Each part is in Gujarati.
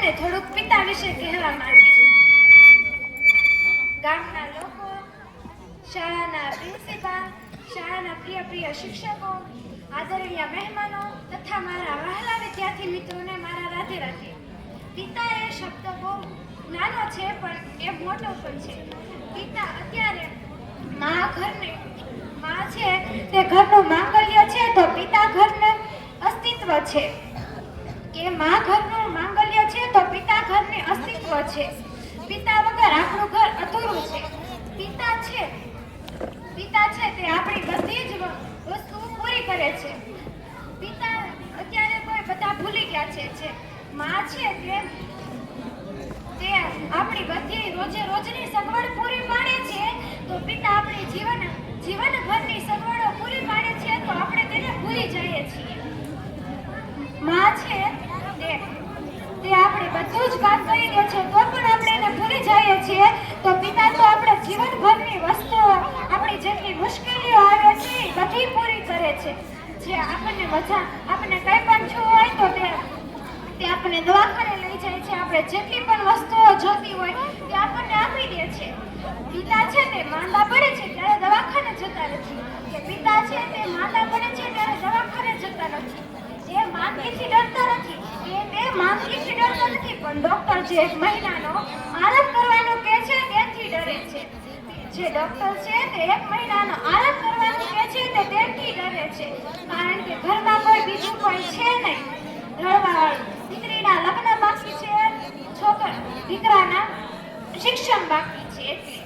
તમને થોડુંક પિતા વિશે કહેવા માંગીશ। ગામના લોકો, શાળાના પ્રિન્સિપાલ, શાળાના પ્રિય શિક્ષકો, આદરણીય મહેમાનો તથા મારા વહાલા વિદ્યાર્થી મિત્રોને મારા રાધે રાધે। પિતા એ શબ્દ બહુ નાનો છે પણ એ મોટો પણ છે। પિતા અત્યારે માં છે તે ઘરનું માંગલ્ય છે, તો પિતા ઘરને અસ્તિત્વ છે કે માં ઘરનું માંગલ્ય છે તો પિતા ઘરને અસ્તિત્વ છે। પિતા વગર આપણું ઘર અધૂરું છે। પિતા છે તે આપણી બધી જ વસ્તુઓ પૂરી કરે છે। પિતા અત્યારે કોઈ બધા ભૂલી ગયા છે। માં છે તે આપણી બધી રોજની સગવડ પૂરી પાડે છે, તો પિતા આપણી જીવનભરની સગવડો પૂરી પાડે છે તો આપણે તેને ભૂલી જઈએ છીએ। માં છે તે આપણે બધું જ કામ કરી દે છે તો પણ આપણે એને ભૂલી જઈએ છીએ, તો પિતા તો આપણે જીવનભરની વસ્તુઓ, આપણી જેટલી મુશ્કેલીઓ આવે છે એ બધી પૂરી કરે છે। જે આપણને કંઈ પણ થયું હોય તો તે આપણને દવાખાને લઈ જાય છે, આપણે જેટલી પણ વસ્તુઓ જોતી હોય તે આપણને આપી દે છે। પિતા છે તે માંદા પડે છે ત્યારે દવાખાને જતા નથી, કે પિતા છે તે માંદા પડે છે ત્યારે દવાખાને જતા નથી। તે માંદગીથી ડરતા નથી, પણ ડોક્ટર જે 1 મહિનાનો આરામ કરવાનું કહે છે તેથી ડરે છે। જે ડોક્ટર છે તે 1 મહિનાનો આરામ કરવાનું કહે છે તે તેથી ડરે છે, કારણ કે ઘરમાં કોઈ બીજું કોઈ છે નહીં રડવાવાળું। દીકરીના લગ્ન બાકી છે, દીકરાના શિક્ષણ બાકી છે। એટલે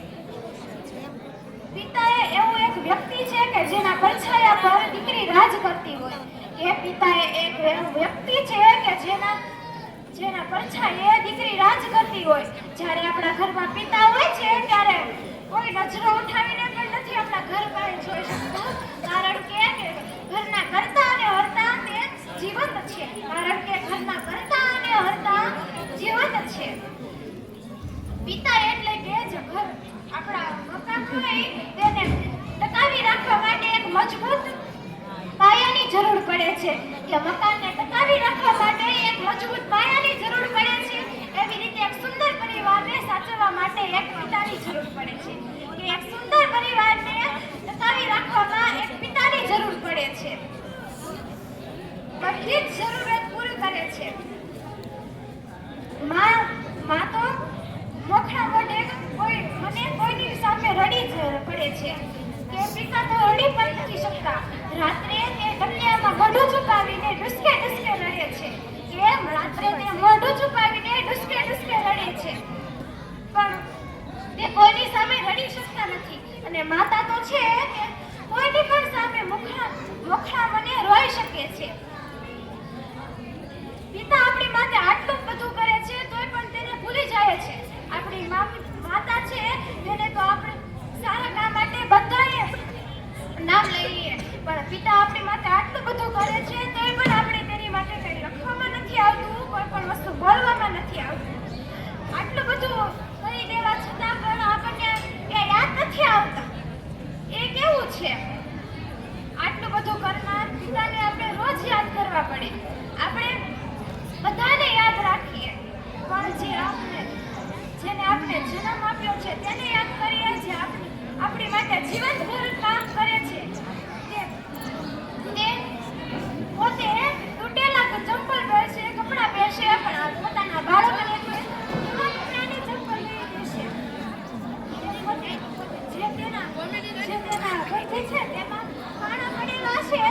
પિતા એ એવું એક વ્યક્તિ છે કે જેના પરછાયા પર દીકરી રાજ કરતી હોય। એ પિતા એ એક એવું વ્યક્તિ છે કે જેના પરછાયે દીકરી રાજ કરતી હોય। જ્યારે આપણા ઘરમાં પિતા હોય છે ત્યારે કોઈ નજરો ઉઠાવીને પણ નથી આપણા ઘર પાસે જોઈ શકતું, કારણ કે ઘરના કરતા અને હરતા તે જીવંત છે। પિતા એટલે કે જે ઘર આપણા મકાન હોય તેને ટકાવી રાખવા માટે એક મજબૂત પાયાની જરૂર પડે છે, કે મકાનને ટકાવી રાખવા માટે એક મજબૂત પાયાની જરૂર પડે છે, એવી રીતે એક સુંદર પરિવારને સાચવવા માટે એક પિતાની જરૂર પડે છે, કે એક સુંદર પરિવારને ટકાવી રાખવામાં એક પિતાની જરૂર પડે છે। બધી જ જરૂરિયાત પૂરી કરે છે। માં તો મોખણા મોઢે કોઈની સામે રડી જ પડે છે, કે પિતા તો રડી પણ નથી શકતા। રાત્રે તે કન્યામાં મોઢું છુપાવીને ડુસકે રહે છે, કેમ રાત્રે તે મોઢું છુપાવીને ડુસકે રડે છે, પણ તે કોઈની સામે રડી શકતા નથી। અને માતા તો છે કે કોઈની પણ સામે મોખણા મને રોઈ શકે છે। પિતા આપણી માટે આટલું બધું કરે છે તોય પણ તેને ભૂલી જાય છે। આપણી માતા છે તેને તો આપણે સારા કામ માટે બધાએ નામ લઈએ, પણ પિતા આપણી માટે આટલું બધું કરે છે તોય પણ આપણે તેની માટે કંઈ લખવામાં નથી આવતું, કોઈ પણ વસ્તુ બોલવામાં નથી આવતું। આટલું બધું કરી દેવા છતાં પણ આપણને એ યાદ નથી આવતા। એ કેવું છે? આટલું બધું કરનાર પિતાને આપણે રોજ યાદ કરવા પડે। આપણે બધાને યાદ રાખીએ, પણ જેને આપણે જન્મ આપ્યો છે તેને યાદ કરીએ, જે આપણી માટે જીવનભર કામ કરે છે। તે પોતે તૂટેલા ચંપલ પહેરશે, કપડાં પહેરશે, પણ પોતાના બાળકોને નવા કપડાની ચંપલ લઈ દેશે। જે તેના ગોઠવી છે તેમાં કાણા પડેલા છે